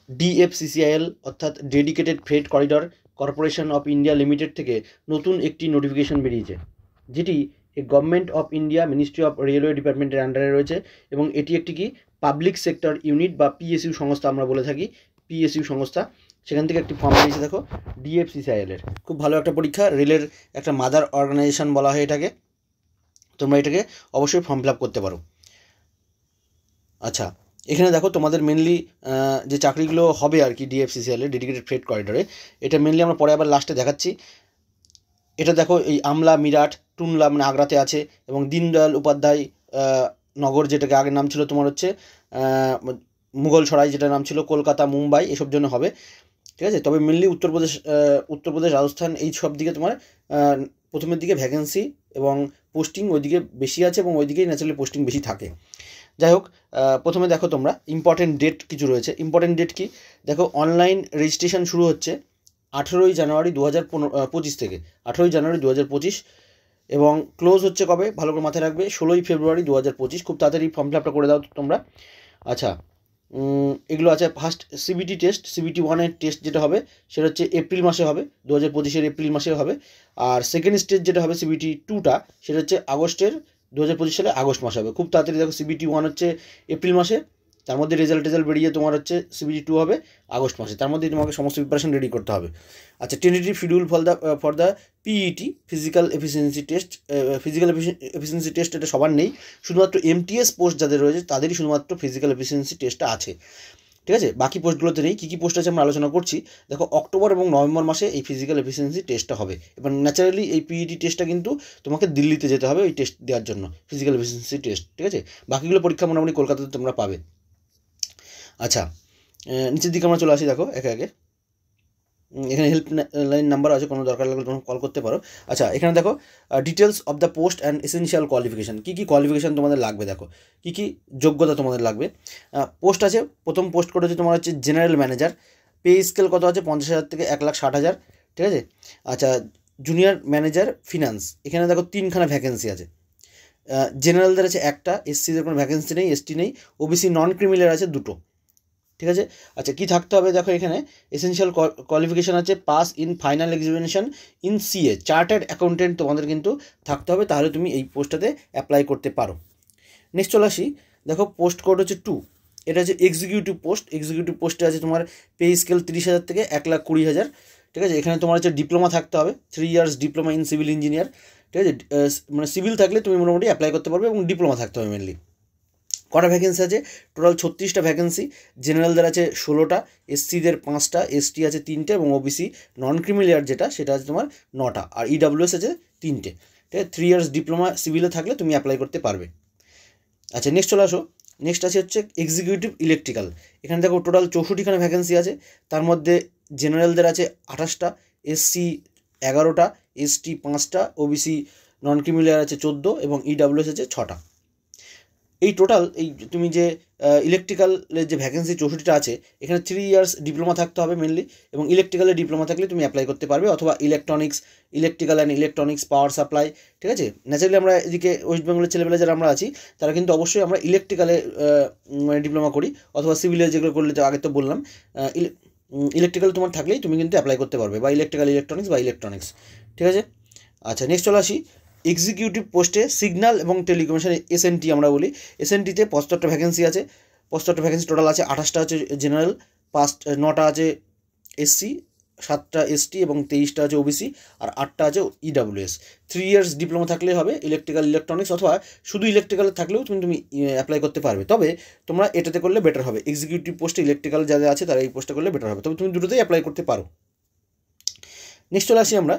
DFCCIL অর্থাৎ dedicated freight corridor corporation of India limited থেকে নতুন একটি নোটিফিকেশন বেরিয়েছে, যেটি government of India ministry of railway ডিপার্টমেন্টের আন্ডারে রয়েছে এবং এটি একটি কি পাবলিক সেক্টর ইউনিট বা পিএসইউ সংস্থা আমরা বলে থাকি, পিএসইউ সংস্থা। সেখান থেকে একটি ফর্ম বেরিয়েছে দেখো, ডিএফসিসিআইএলের। খুব ভালো একটা পরীক্ষা, রেলের একটা মাদার অর্গানাইজেশন বলা হয় এটাকে। তোমরা এটাকে অবশ্যই ফর্ম ফিল আপ করতে পারো। আচ্ছা, এখানে দেখো তোমাদের মেনলি যে চাকরিগুলো হবে আর কি ডিএফসিসিএলের ডেডিকেটেড ফ্রেট করিডরে, এটা মেনলি আমরা পরে আবার লাস্টে দেখাচ্ছি। এটা দেখো এই আমলা, মিরাট, টুনলা মানে আগ্রাতে আছে, এবং দীনদয়াল উপাধ্যায় নগর যেটাকে আগের নাম ছিল তোমার হচ্ছে মুঘলসরাই, যেটা নাম ছিল কলকাতা, মুম্বাই, এসব জন্য হবে। ঠিক আছে, তবে মেনলি উত্তরপ্রদেশ, রাজস্থান এই সব দিকে তোমার প্রথমের দিকে ভ্যাকেন্সি এবং পোস্টিং ওইদিকে বেশি আছে এবং ওইদিকেই ন্যাচারালি পোস্টিং বেশি থাকে। যাই হোক, প্রথমে দেখো তোমরা ইম্পর্টেন্ট ডেট কিছু রয়েছে। ইম্পর্টেন্ট ডেট কি দেখো, অনলাইন রেজিস্ট্রেশন শুরু হচ্ছে 18ই জানুয়ারি 2025 থেকে, 18ই জানুয়ারি 2025, এবং ক্লোজ হচ্ছে কবে ভালো করে মাথায় রাখবে, 16ই ফেব্রুয়ারি 2025। খুব তাড়াতাড়ি ফর্ম ফিল আপটা করে দাও তোমরা। আচ্ছা, এগুলো আছে। ফার্স্ট সিবিটি টেস্ট, সিবিটি 1-এর টেস্ট যেটা হবে সেটা হচ্ছে এপ্রিল মাসে হবে, 2025-এর এপ্রিল মাসে হবে। আর সেকেন্ড স্টেজ যেটা হবে সিবিটি 2টা, সেটা হচ্ছে 2025 সালে আগস্ট মাসে হবে। খুব তাড়াতাড়ি দেখো, সিবিটি 1 হচ্ছে এপ্রিল মাসে, তার মধ্যে রেজাল্ট বেরিয়ে তোমার হচ্ছে সিবিটি 2 হবে আগস্ট মাসে, তার মধ্যেই তোমাকে সমস্ত প্রিপারেশন রেডি করতে হবে। আচ্ছা, tentative schedule for the PET physical efficiency test. Physical efficiency test এটা সবার নেই, শুধুমাত্র এমটিএস পোস্ট যাদের রয়েছে তাদেরই শুধুমাত্র ফিজিক্যাল এফিসিয়েন্সি টেস্টটা আছে। ঠিক আছে, বাকি পোস্টগুলোতে নেই। কী কী পোস্ট আছে আমরা আলোচনা করছি। দেখো, অক্টোবর এবং নভেম্বর মাসে এই ফিজিক্যাল এফিসিয়েন্সি টেস্টটা হবে। এবার ন্যাচারালি এই পিইটি টেস্টটা কিন্তু তোমাকে দিল্লিতে যেতে হবে ওই টেস্ট দেওয়ার জন্য, ফিজিক্যাল এফিসিয়েন্সি টেস্ট। ঠিক আছে, বাকিগুলো পরীক্ষা মোটামুটি কলকাতাতে তোমরা পাবে। আচ্ছা, নিচের দিকে আমরা চলে আসি। দেখো একে একে, এখানে হেল্পলাইন নাম্বার আছে, কোনো দরকার লাগলে তোমরা কল করতে পারো। আচ্ছা, এখানে দেখো details of the post and essential qualification. কী কী কোয়ালিফিকেশান তোমাদের লাগবে, দেখো কী কী যোগ্যতা তোমাদের লাগবে। পোস্ট আছে, প্রথম পোস্ট কোড হচ্ছে তোমার হচ্ছে জেনারেল ম্যানেজার। পে স্কেল কত আছে, 50,000 থেকে 1,60,000। ঠিক আছে। আচ্ছা, জুনিয়র ম্যানেজার ফিনান্স, এখানে দেখো 3খানা ভ্যাকেন্সি আছে। জেনারেলদের আছে 1টা, এসসিদের কোনো ভ্যাকেন্সি নেই, এসটি নেই, ওবিসি নন ক্রিমিনাল আছে 2টো। ঠিক আছে। আচ্ছা, কী থাকতে হবে দেখো, এখানে এসেনশিয়াল কোয়ালিফিকেশান আছে pass in final examination in CA, chartered accountant তোমাদের কিন্তু থাকতে হবে, তাহলে তুমি এই পোস্টটাতে অ্যাপ্লাই করতে পারো। নেক্সট চলে আসি। দেখো, পোস্ট কোড হচ্ছে 2, এটা হচ্ছে এক্সিকিউটিভ পোস্ট। এক্সিকিউটিভ পোস্টে আছে তোমার পে স্কেল 30,000 থেকে 1,20,000। ঠিক আছে, এখানে তোমার হচ্ছে ডিপ্লোমা থাকতে হবে, 3 years diploma in civil engineer. ঠিক আছে, মানে সিভিল থাকলে তুমি মোটামুটি অ্যাপ্লাই করতে পারবে, এবং ডিপ্লোমা থাকতে হবে মেনলি। কটা ভ্যাকেন্সি আছে, টোটাল 36টা ভ্যাকেন্সি। জেনারেলদের আছে 16টা, এসসিদের 5টা, এসটি আছে 3টে, এবং ওবিসি নন ক্রিমিলিয়ার যেটা সেটা আছে তোমার 9টা, আর ইডাব্লিউএস আছে 3টে। ঠিক আছে, 3 ইয়ার্স ডিপ্লোমা সিভিলে থাকলে তুমি অ্যাপ্লাই করতে পারবে। আচ্ছা, নেক্সট চলে আসো। নেক্সট আছে হচ্ছে এক্সিকিউটিভ ইলেকট্রিক্যাল। এখানে দেখো টোটাল 64খানা ভ্যাকেন্সি আছে, তার মধ্যে জেনারেলদের আছে 28টা, এসসি 11টা, এসটি 5টা, ওবিসি নন ক্রিমিলিয়ার আছে 14, এবং ইডাব্লিউএস আছে 6টা। এই টোটাল এই তুমি যে ইলেকট্রিক্যালের যে ভ্যাকেন্সি 64টা আছে, এখানে 3 ইয়ার্স ডিপ্লোমা থাকতে হবে মেনলি, এবং ইলেকট্রিক্যালের ডিপ্লোমা থাকলে তুমি অ্যাপ্লাই করতে পারবে, অথবা electrical and electronics, power supply. ঠিক আছে, ন্যাচারালি আমরা এদিকে ওয়েস্ট বেঙ্গলের ছেলেবেলা যারা আমরা আছি তারা কিন্তু অবশ্যই আমরা ইলেকট্রিক্যালে মানে ডিপ্লোমা করি, অথবা সিভিলে যেগুলো করলে তো আগে তো বললাম, ইলেকট্রিক্যাল তোমার থাকলেই তুমি কিন্তু অ্যাপ্লাই করতে পারবে, বা ইলেকট্রিক্যাল ইলেকট্রনিক্স। ঠিক আছে। আচ্ছা, নেক্সট চলে আসি। এক্সিকিউটিভ পোস্টে সিগন্যাল এবং টেলিকমিউনিকেশন, এসএনটি আমরা বলি। এসএনটিতে 75টা ভ্যাকেন্সি আছে। 75টা ভ্যাকেন্সি টোটাল আছে। 28টা আছে জেনারেল, 9টা আছে এসসি, 7টা এসটি, এবং 23টা আছে ওবিসি, আর 8টা আছে ইডাব্লিউএস। 3 ইয়ার্স ডিপ্লোমা থাকলে হবে ইলেকট্রিক্যাল ইলেকট্রনিক্স, অথবা শুধু ইলেকট্রিক্যাল থাকলেও তুমি অ্যাপ্লাই করতে পারবে। তবে তোমরা এটাতে করলে বেটার হবে, এক্সিকিউটিভ পোস্টে ইলেকট্রিক্যাল যাদের আছে তারা এই পোস্টে করলে বেটার হবে, তবে তুমি দুটোতেই অ্যাপ্লাই করতে পারো। নেক্সট চলে আসি আমরা।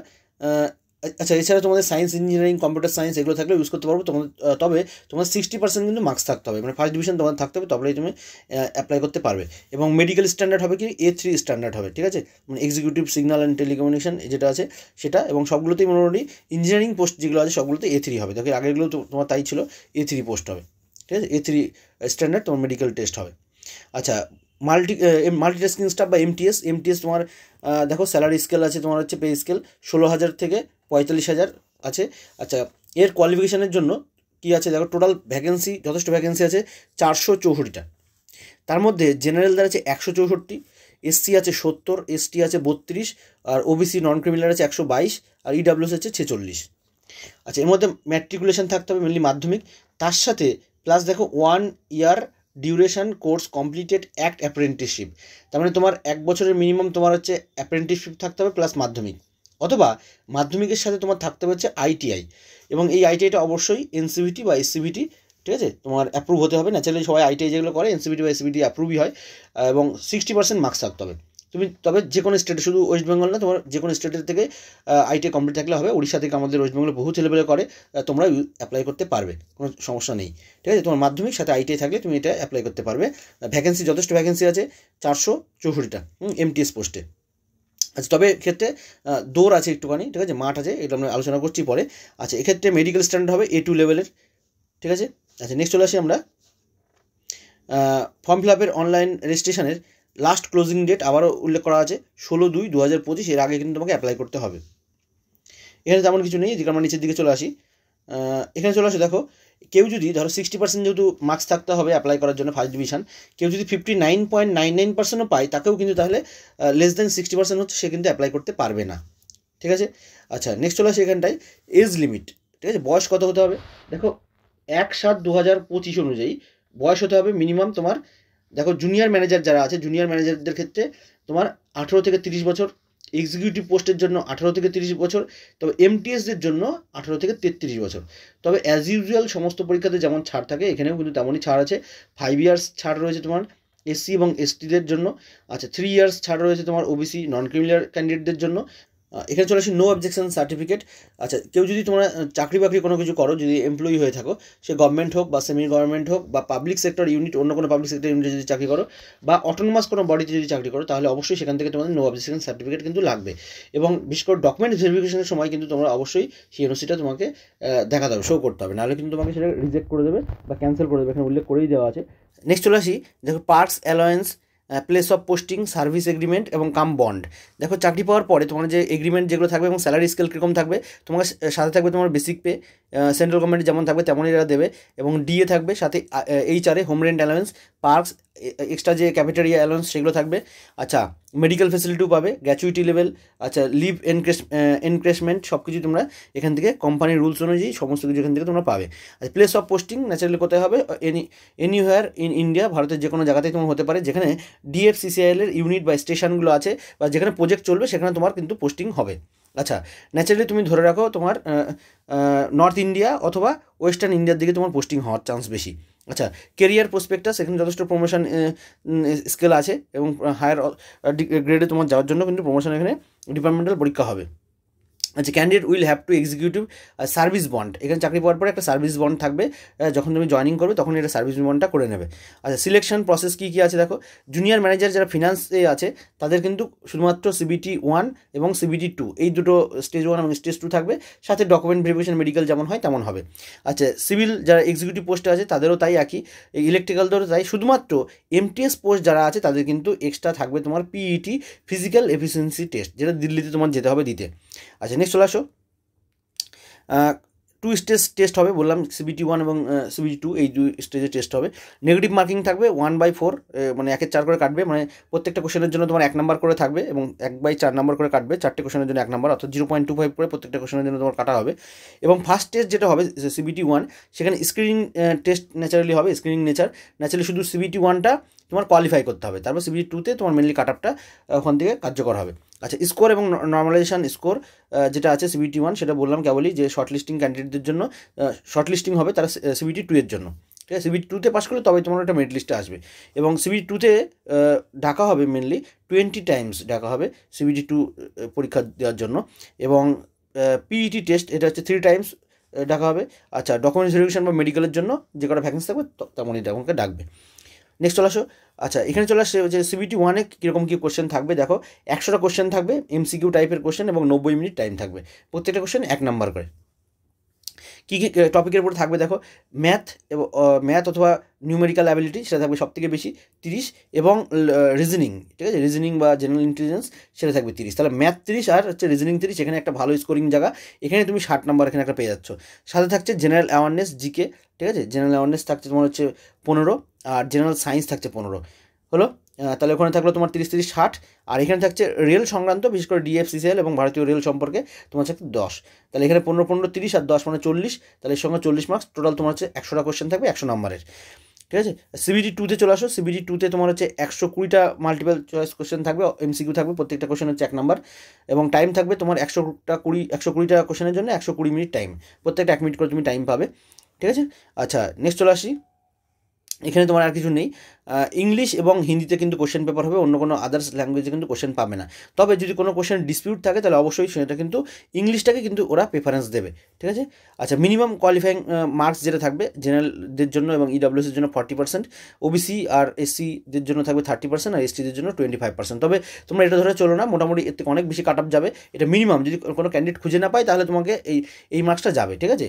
আচ্ছা, এছাড়া তোমাদের সায়েন্স, ইঞ্জিনিয়ারিং, কম্পিউটার সায়েন্স এগুলো থাকলে ইউজ করতে পারবো তোমাদের, তবে তোমার 60% কিন্তু মার্কস থাকতে হবে, মানে ফার্স্ট ডিভিশন তোমাদের থাকতে হবে, তবেই তুমি অ্যাপ্লাই করতে পারবে। এবং মেডিকেল স্ট্যান্ডার্ড হবে কি A3 স্ট্যান্ডার্ড হবে। ঠিক আছে, মানে এক্সিকিউটিভ সিগন্যাল অ্যান্ড টেলিকমিউনিকেশন যেটা আছে সেটা, এবং সবগুলোতেই মোটামুটি ইঞ্জিনিয়ারিং পোস্ট যেগুলো আছে সবগুলোতে A3 হবে। দেখো আগেরগুলো তোমার তাই ছিল, A3 পোস্ট হবে। ঠিক আছে, A3 স্ট্যান্ডার্ড তোমার মেডিকেল টেস্ট হবে। আচ্ছা, মাল্টিটাস্কিং স্টাফ বা এমটিএস তোমার দেখো স্যালারি স্কেল আছে তোমার হচ্ছে পে স্কেল 16,000 থেকে 45,000 আছে। আচ্ছা, এর কোয়ালিফিকেশানের জন্য কী আছে দেখো, টোটাল ভ্যাকেন্সি যথেষ্ট ভ্যাকেন্সি আছে 464টা। তার মধ্যে জেনারেলদের আছে 164, এসসি আছে 70, এসটি আছে 32, আর ওবিসি নন ক্রিমিনাল আছে 122, আর ইডাব্লিউএস আছে 46। আচ্ছা, এর মধ্যে ম্যাট্রিকুলেশন থাকতে হবে মেনলি মাধ্যমিক, তার সাথে প্লাস দেখো 1 year duration course completed act apprenticeship, তার মানে তোমার 1 বছরের মিনিমাম তোমার হচ্ছে অ্যাপ্রেন্টিসশিপ থাকতে হবে প্লাস মাধ্যমিক, অথবা মাধ্যমিকের সাথে তোমার থাকতে হবে হচ্ছে আইটিআই, এবং এই আইটিআইটা অবশ্যই এনসিভিটি বা এসসিভিটি, ঠিক আছে, তোমার অ্যাপ্রুভ হতে হবে। ন্যাচারালি সবাই আইটিআই যেগুলো করে এনসিভিটি বা এসসিভিটি অ্যাপ্রুভই হয়, এবং 60% মার্কস থাকতে হবে। তুমি তবে যে কোনো স্টেটে, শুধু ওয়েস্ট বেঙ্গল না, তোমার যে কোনো স্টেটের থেকে আইটিআই কমপ্লিট থাকলে হবে। উড়িষ্যা থেকে আমাদের ওয়েস্ট বেঙ্গলে বহু ছেলেপেলে করে, তোমরা অ্যাপ্লাই করতে পারবে, কোনো সমস্যা নেই, ঠিক আছে। তোমার মাধ্যমিক সাথে আইটিআই থাকলে তুমি এটা অ্যাপ্লাই করতে পারবে। ভ্যাকেন্সি যথেষ্ট ভ্যাকেন্সি আছে, 464টা এমটিএস পোস্টে। আচ্ছা, তবে ক্ষেত্রে দৌড় আছে একটুখানি, ঠিক আছে, মাঠ আছে, এটা আমরা আলোচনা করছি পরে। আচ্ছা, এক্ষেত্রে মেডিকেল স্ট্যান্ডার্ড হবে A2 লেভেলের, ঠিক আছে। আচ্ছা, নেক্সট চলে আসি আমরা ফর্ম ফিল আপের অনলাইন রেজিস্ট্রেশনের লাস্ট ক্লোজিং ডেট আবারও উল্লেখ করা আছে 16/2/2025, এর আগে কিন্তু তোমাকে অ্যাপ্লাই করতে হবে। এখানে তেমন কিছু নেই, এদিকে আমরা নিচের দিকে চলে আসি। এখানে চলে আসে, দেখো কেউ যদি ধরো 60% যেহেতু মার্কস থাকতে হবে অ্যাপ্লাই করার জন্য ফার্স্ট ডিভিশন, কেউ যদি 59.99%ও পায়, তাকেও কিন্তু তাহলে লেস দেন 60% হচ্ছে, সে কিন্তু অ্যাপ্লাই করতে পারবে না, ঠিক আছে। আচ্ছা, নেক্সট চলে আসে এখানটায় এজ লিমিট, ঠিক আছে। বয়স কত হতে হবে? দেখো 1/7/2025 অনুযায়ী বয়স হতে হবে মিনিমাম তোমার, দেখো জুনিয়র ম্যানেজার যারা আছে, জুনিয়র ম্যানেজারদের ক্ষেত্রে তোমার 18 থেকে 30 বছর, এক্সিকিউটিভ পোস্টের জন্য 18 থেকে 30 বছর, তবে এমটিএসদের জন্য 18 থেকে 33 বছর। তবে অ্যাজ ইউজুয়াল সমস্ত পরীক্ষাতে যেমন ছাড় থাকে, এখানেও কিন্তু তেমনই ছাড় আছে। 5 ইয়ার্স ছাড় রয়েছে তোমার এসসি এবং এসটিদের জন্য। আচ্ছা, 3 ইয়ার্স ছাড় রয়েছে তোমার ওবিসি নন ক্রিমিনাল ক্যান্ডিডেটদের জন্য। এখানে চলে আসি নো অবজেকশন সার্টিফিকেট। আচ্ছা, কেউ যদি তোমরা চাকরি বাকরি কোনো কিছু করো, যদি এমপ্লয়ি হয়ে থাকো, সে গভর্নমেন্ট হোক বা সেমি গভর্নমেন্ট হোক বা পাবলিক সেক্টর ইউনিট, অন্য কোনো পাবলিক সেক্টর ইউনিটে যদি চাকরি করো, বা অটোনোমাস কোনো বডিতে যদি চাকরি করো, তাহলে অবশ্যই সেখান থেকে তোমাদের নো অবজেকশন সার্টিফিকেট কিন্তু লাগবে। এবং বিশেষ করে ডকুমেন্ট ভেরিফিকেশনের সময় কিন্তু তোমরা অবশ্যই সেই এনওসিটা তোমাকে দেখাতে হবে, শো করতে হবে, নাহলে কিন্তু তোমাকে সেটা রিজেক্ট করে দেবে বা ক্যান্সেল করে দেবে, এখানে উল্লেখ করেই দেওয়া আছে। নেক্সট চলে আসি, দেখো parks alliance, place of posting, service agreement এবং কাম বন্ড। দেখো চাকরি পাওয়ার পরে তোমার যে এগ্রিমেন্ট যেগুলো থাকবে এবং স্যালারি স্কেল কীরকম থাকবে, তোমার সাথে থাকবে তোমার বেসিক পে, সেন্ট্রাল গভর্নমেন্ট যেমন থাকবে তেমনই এরা দেবে, এবং ডিএ থাকবে, সাথে HRA, home rent allowance, parks, extra যে ক্যাফেটেরিয়া অ্যালাউন্স সেগুলো থাকবে। আচ্ছা, মেডিকেল ফেসিলিটিও পাবে, গ্র্যাচুইটি লেভেল, আচ্ছা লিভ এনক্রেসমেন্ট, সব কিছু তোমরা এখান থেকে কোম্পানির রুলস অনুযায়ী সমস্ত কিছু এখান থেকে তোমরা পাবে। আচ্ছা, প্লেস অফ পোস্টিং ন্যাচারালি কোথায় হবে? এনিহোয়ার ইন ইন্ডিয়া, ভারতের যে কোনো জায়গাতেই তোমার হতে পারে, যেখানে ডিএফসিসিআইএলের ইউনিট বা স্টেশনগুলো আছে বা যেখানে প্রজেক্ট চলবে সেখানে তোমার কিন্তু পোস্টিং হবে। আচ্ছা, ন্যাচারালি তুমি ধরে রাখো তোমার নর্থ ইন্ডিয়া অথবা ওয়েস্টার্ন ইন্ডিয়ার দিকে তোমার পোস্টিং হওয়ার চান্স বেশি। আচ্ছা, কেরিয়ার প্রসপেক্টাস, এখানে যথেষ্ট প্রমোশন স্কেল আছে, এবং হায়ার গ্রেডে তোমার যাওয়ার জন্য কিন্তু প্রমোশন এখানে ডিপার্টমেন্টাল পরীক্ষা হবে। আচ্ছা, candidate will have to executive service bond, এখানে চাকরি পাওয়ার পরে একটা সার্ভিস বন্ড থাকবে, যখন তুমি জয়েনিং করবে তখন এটা সার্ভিস বন্ডটা করে নেবে। আচ্ছা, সিলেকশন প্রসেস কী কী আছে দেখো, জুনিয়র ম্যানেজার যারা ফিনান্সে আছে তাদের কিন্তু শুধুমাত্র CBT 1 এবং CBT 2, এই দুটো স্টেজ 1 এবং স্টেজ 2 থাকবে, সাথে ডকুমেন্ট ভেরিফিকেশন মেডিকেল যেমন হয় তেমন হবে। আচ্ছা, সিভিল যারা এক্সিকিউটিভ পোস্টে আছে তাদেরও তাই একই, ইলেকট্রিক্যালদেরও তাই, শুধুমাত্র এমটিএস পোস্ট যারা আছে তাদের কিন্তু এক্সট্রা থাকবে তোমার PET, ফিজিক্যাল এফিসিয়েন্সি টেস্ট, যেটা দিল্লিতে তোমার যেতে হবে দিতে। আচ্ছা, নেক্সট চলে আসো, 2 স্টেজ টেস্ট হবে, বললাম CBT 1 এবং CBT 2, এই 2 স্টেজে টেস্ট হবে। নেগেটিভ মার্কিং থাকবে 1/4, মানে 1/4 করে কাটবে, মানে প্রত্যেকটা কোশ্চেনের জন্য তোমার 1 নাম্বার করে থাকবে, এবং 1/4 নাম্বার করে কাটবে, 4টে কোশ্চেনের জন্য 1 নাম্বার, অর্থাৎ 0.25 করে প্রত্যেকটা কোশ্চেনের জন্য তোমার কাটা হবে। এবং ফার্স্ট টেস্ট যেটা হবে CBT 1, সেখানে স্ক্রিনিং টেস্ট ন্যাচারালি হবে, স্ক্রিনিং ন্যাচারালি শুধু CBT 1টা তোমার কোয়ালিফাই করতে হবে, তারপর CBT 2তে তোমার মেনলি কাট আপটা ওখান থেকে কার্যকর হবে। আচ্ছা, স্কোর এবং নর্মালাইজেশন স্কোর যেটা আছে CBT 1, সেটা বললাম কেবলই যে শর্ট লিস্টিং ক্যান্ডিডেটদের জন্য শর্ট লিস্টিং হবে তারা CBT 2 এর জন্য, ঠিক আছে। CBT 2তে পাস করলে তবে তোমার একটা মেরিট লিস্টে আসবে, এবং CBT 2তে ডাকা হবে মেনলি 20 টাইমস ডাকা হবে CBT 2 পরীক্ষা দেওয়ার জন্য, এবং PET টেস্ট এটা হচ্ছে 3 টাইমস ডাকা হবে। আচ্ছা, ডকুমেন্টস ভেরিফিকেশন বা মেডিকেলের জন্য যে কটা ভ্যাকেন্সি থাকবে তেমনই তোমাকে ডাকবে। নেক্সট চলে আসো, আচ্ছা এখানে চলে আসছে যে CBT 1-এ কীরকম কী কোশ্চেন থাকবে, দেখো 100টা কোশ্চেন থাকবে, MCQ টাইপের কোশ্চেন, এবং 90 মিনিট টাইম থাকবে, প্রত্যেকটা কোশ্চেন 1 নাম্বার করে। কী কী টপিকের উপর থাকবে দেখো, ম্যাথ অথবা নিউমেরিক্যাল অ্যাবিলিটি সেটা থাকবে সবথেকে বেশি 30, এবং রিজনিং, ঠিক আছে, রিজনিং বা জেনারেল ইন্টেলিজেন্স সেটা থাকবে 30, তাহলে ম্যাথ 30 আর হচ্ছে রিজনিং 30, এখানে একটা ভালো স্কোরিং জায়গা, এখানে তুমি 60 নাম্বার এখানে একটা পেয়ে যাচ্ছ। সাথে থাকছে জেনারেল অ্যাওয়ারনেস, জিকে, ঠিক আছে, জেনারেল অ্যাওয়ারনেস থাকছে তোমার হচ্ছে 15, আর জেনারেল সায়েন্স থাকছে 15 হলো। তাহলে ওখানে থাকলো তোমার 30-30-60, আর এখানে থাকছে রেল সংক্রান্ত, বিশেষ করে ডিএফসিসিএল এবং ভারতীয় রেল সম্পর্কে তোমার হচ্ছে 10। তাহলে এখানে 15-15-30 আর 10 মানে 40, তাহলে এর সঙ্গে 40 মার্কস, টোটাল তোমার হচ্ছে 100টা কোশ্চেন থাকবে 100 নম্বরের, ঠিক আছে। সিবিটি 2-তে চলে আসো। সিবিটি 2-তে তোমার হচ্ছে 120টা মাল্টিপল চয়েস কোশ্চেন থাকবে, এমসিকিউ থাকবে, প্রত্যেকটা কোশ্চেন হচ্ছে 1 নাম্বার, এবং টাইম থাকবে তোমার 120টা কোশ্চেনের জন্য 120 মিনিট টাইম, প্রত্যেকটা 1 মিনিট করে তুমি টাইম পাবে, ঠিক আছে। আচ্ছা, নেক্সট চলে আসি। এখানে তোমার আর কিছু নেই। ইংলিশ এবং হিন্দিতে কিন্তু কোশ্চেন পেপার হবে, অন্য কোনো আদার্স ল্যাঙ্গুয়েজে কিন্তু কোশ্চেন পাবে না। তবে যদি কোনো কোশ্চেন ডিসপিউট থাকে তাহলে অবশ্যই সেটা কিন্তু ইংলিশটাকে কিন্তু ওরা প্রেফারেন্স দেবে, ঠিক আছে। আচ্ছা, মিনিমাম কোয়ালিফাইং মার্কস যেটা থাকবে জেনারেলদের জন্য এবং ইডাব্লিউএসের জন্য 40%, ওবিসি আর এসসিদের জন্য থাকবে 30%, আর এসটিদের জন্য 25%। তবে তোমরা এটা ধরে চলো না, মোটামুটি এর থেকে অনেক বেশি কাট আপ যাবে। এটা মিনিমাম, যদি কোনো ক্যান্ডিডেট খুঁজে না পায় তাহলে তোমাকে এই মার্কসটা যাবে, ঠিক আছে।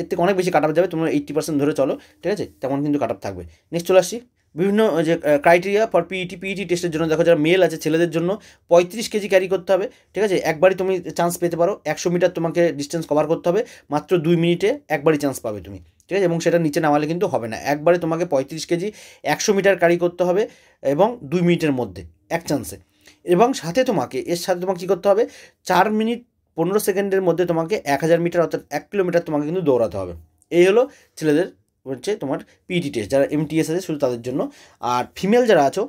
এর থেকে অনেক বেশি কাট আপ যাবে, তোমরা 80% ধরে চলো, ঠিক আছে, তেমন কিন্তু কাট আপ থাকবে। নেক্সট চলে আসছি। বিভিন্ন যে ক্রাইটেরিয়া ফর পিইটি টেস্টের জন্য দেখো, যারা মেল আছে ছেলেদের জন্য 35 কেজি ক্যারি করতে হবে, ঠিক আছে। একবারই তুমি চান্স পেতে পারো, 100 মিটার তোমাকে ডিস্টেন্স কভার করতে হবে, মাত্র 2 মিনিটে একবারই চান্স পাবে তুমি, ঠিক আছে। এবং সেটা নিচে নামালে কিন্তু হবে না, একবারে তোমাকে 35 কেজি 100 মিটার ক্যারি করতে হবে এবং 2 মিনিটের মধ্যে এক চান্সে। এবং সাথে তোমাকে কী করতে হবে, 4 মিনিট 15 সেকেন্ডের মধ্যে তোমাকে 1000 মিটার অর্থাৎ 1 কিলোমিটার তোমাকে কিন্তু দৌড়াতে হবে। এই হলো ছেলেদের হচ্ছে তোমার পিইটি টেস্ট, যারা এমটিএস আছে শুধু তাদের জন্য। আর ফিমেল যারা আছো,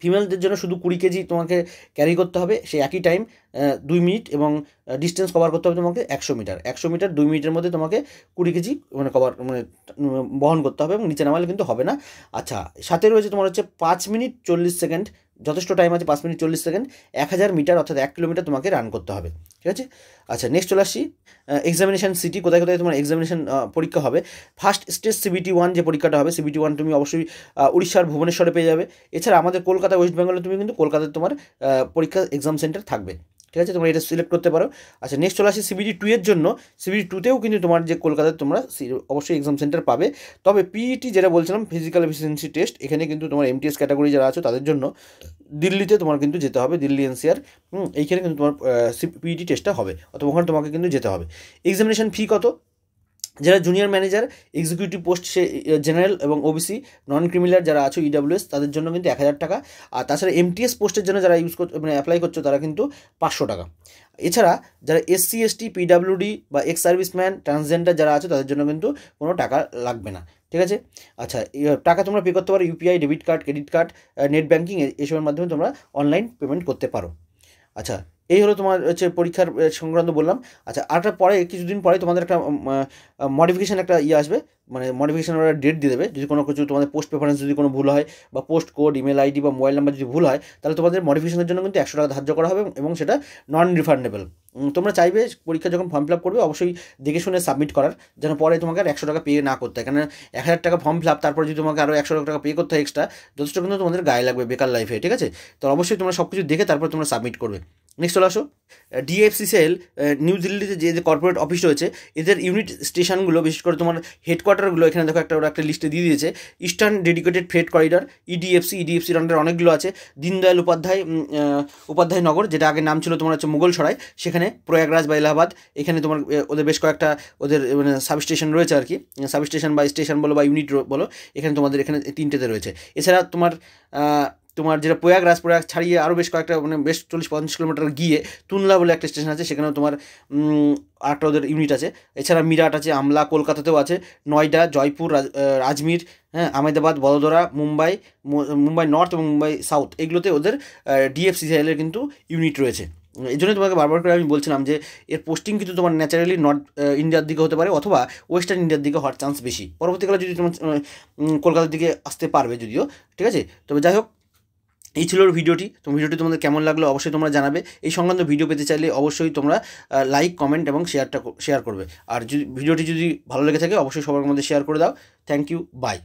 ফিমেলদের জন্য শুধু 20 কেজি তোমাকে ক্যারি করতে হবে, সেই একই টাইম 2 মিনিট, এবং ডিস্টেন্স কভার করতে হবে তোমাকে 100 মিটার। 100 মিটার 2 মিনিটের মধ্যে তোমাকে 20 কেজি বহন করতে হবে, এবং নিচে নামালে কিন্তু হবে না। আচ্ছা, সাথে রয়েছে তোমার হচ্ছে 5 মিনিট 40 সেকেন্ড, যথেষ্ট টাইম আছে, 5 মিনিট 40 সেকেন্ড, 1000 মিটার অর্থাৎ 1 কিলোমিটার তোমাকে রান করতে হবে, ঠিক আছে। আচ্ছা, নেক্সট চলে আসছি। এক্সামিনেশান সিটি, কোথায় কোথায় তোমার এক্সামিনেশান পরীক্ষা হবে। ফার্স্ট স্টেজ CBT 1 যে পরীক্ষাটা হবে, CBT 1 তুমি অবশ্যই উড়িষ্যার ভুবনেশ্বরে পেয়ে যাবে। এছাড়া আমাদের কলকাতা, ওয়েস্ট বেঙ্গলে তুমি কিন্তু কলকাতায় তোমার পরীক্ষা এক্সাম সেন্টার থাকবে, ঠিক আছে, তোমরা এটা সিলেক্ট করতে পারো। আচ্ছা, নেক্সট চলে আসি CBT 2 এর জন্য। CBT 2তেও কিন্তু তোমার যে কলকাতায় তোমরা অবশ্যই এক্সাম সেন্টার পাবে। তবে পিইটি যেটা বলছিলাম, ফিজিক্যাল এফিসিয়েন্সি টেস্ট, এখানে কিন্তু তোমার এমটিএস ক্যাটাগরি যারা আছো তাদের জন্য দিল্লিতে তোমার কিন্তু যেতে হবে, দিল্লি NCR, এইখানে কিন্তু তোমার পিইটি টেস্টটা হবে, অথবা ওখানে তোমাকে কিন্তু যেতে হবে। এক্সামিনেশন ফি কত, যারা জুনিয়র ম্যানেজার, এক্সিকিউটিভ পোস্ট, সে জেনারেল এবং ওবিসি, নন ক্রিমিনাল যারা আছো ইডাব্লিউএস, তাদের জন্য কিন্তু 1000 টাকা। আর তাছাড়া এমটিএস পোস্টের জন্য যারা অ্যাপ্লাই করছো তারা কিন্তু 500 টাকা। এছাড়া যারা SC ST PWD বা এক্স সার্ভিসম্যান, ট্রান্সজেন্ডার যারা আছে তাদের জন্য কিন্তু কোনো টাকা লাগবে না, ঠিক আছে। আচ্ছা, টাকা তোমরা পে করতে পারো UPI, debit card, credit card, net banking, এসবের মাধ্যমে তোমরা অনলাইন পেমেন্ট করতে পারো। আচ্ছা, এই হলো তোমার হচ্ছে পরীক্ষার সংক্রান্ত বললাম। আচ্ছা, আরটা পরে কিছুদিন পরে তোমাদের একটা মডিফিকেশান একটা আসবে, মানে মডিফিকেশান ওরা ডেট দিয়ে দেবে। যদি কোনো কিছু তোমাদের পোস্ট প্রেফারেন্স যদি কোনো ভুল হয়, বা পোস্ট কোড, ইমেল আইডি বা মোবাইল নাম্বার যদি ভুল হয়, তাহলে তোমাদের মডিফিকেশনের জন্য কিন্তু 100 টাকা ধার্য করা হবে, এবং সেটা নন রিফান্ডেবল। তোমরা চাইবে পরীক্ষা যখন ফর্ম ফিল আপ করবে অবশ্যই দেখে শুনে সাবমিট করার, যেন পরে তোমাকে আর 100 টাকা পে না করতে হয়। কারণ 1000 টাকা ফর্ম ফিল আপ, তারপরে যদি তোমাকে আরও 100 টাকা পে করতে হয় এক্সট্রা, যথেষ্ট কিন্তু তোমাদের গায়ে লাগবে বেকার লাইফে, ঠিক আছে। তো অবশ্যই তোমরা সব কিছু দেখে তারপরে তোমরা সাবমিট করবে। নেক্সট চলে আসো। DFCCL নিউ দিল্লিতে যে কর্পোরেট অফিস রয়েছে, এদের ইউনিট স্টেশনগুলো, বিশেষ করে তোমার হেডকোয়ার্টারগুলো, এখানে দেখো ওরা একটা লিস্টে দিয়ে দিয়েছে। ইস্টার্ন ডেডিকেটেড ফ্রেট করিডর, EDFCর আন্ডারে অনেকগুলো আছে। দীনদয়াল উপাধ্যায় নগর, যেটা আগে নাম ছিল তোমার হচ্ছে মুঘলসরাই, সেখানে প্রয়াগরাজ বা এলাহাবাদ, এখানে তোমার ওদের বেশ কয়েকটা ওদের মানে সাবস্টেশন রয়েছে আর কি, সাবস্টেশন বা স্টেশন বলো বা ইউনিট বলো, এখানে তোমাদের এখানে 3টেতে রয়েছে। এছাড়া তোমার যেটা প্রয়াগ ছাড়িয়ে আরও বেশ কয়েকটা মানে বেশ 40-50 কিলোমিটার গিয়ে তুনলা বলে একটা স্টেশন আছে, সেখানেও তোমার আরেকটা ওদের ইউনিট আছে। এছাড়া মিরাট আছে, আমলা, কলকাতাতেও আছে, নয়ডা, জয়পুর, আজমির, হ্যাঁ, আহমেদাবাদ, বদোদরা, মুম্বাই নর্থ এবং মুম্বাই সাউথ, এগুলোতে ওদের DFCCL-এর কিন্তু ইউনিট রয়েছে। এই জন্য তোমাকে বারবার করে আমি বলছিলাম যে এর পোস্টিং কিন্তু তোমার ন্যাচারালি নর্থ ইন্ডিয়ার দিকে হতে পারে, অথবা ওয়েস্টার্ন ইন্ডিয়ার দিকে হওয়ার চান্স বেশি। পরবর্তীকালে যদি তোমার কলকাতার দিকে আসতে পারবে যদিও, ঠিক আছে। তবে যাই হোক, এই ছিল ভিডিওটি। তো ভিডিওটি তোমাদের কেমন লাগলো অবশ্যই তোমরা জানাবে। এই সংক্রান্ত ভিডিও পেতে চাইলে অবশ্যই তোমরা লাইক, কমেন্ট এবং শেয়ার করবে। আর ভিডিওটি যদি ভালো লেগে থাকে অবশ্যই সবার মধ্যে শেয়ার করে দাও। Thank you, by.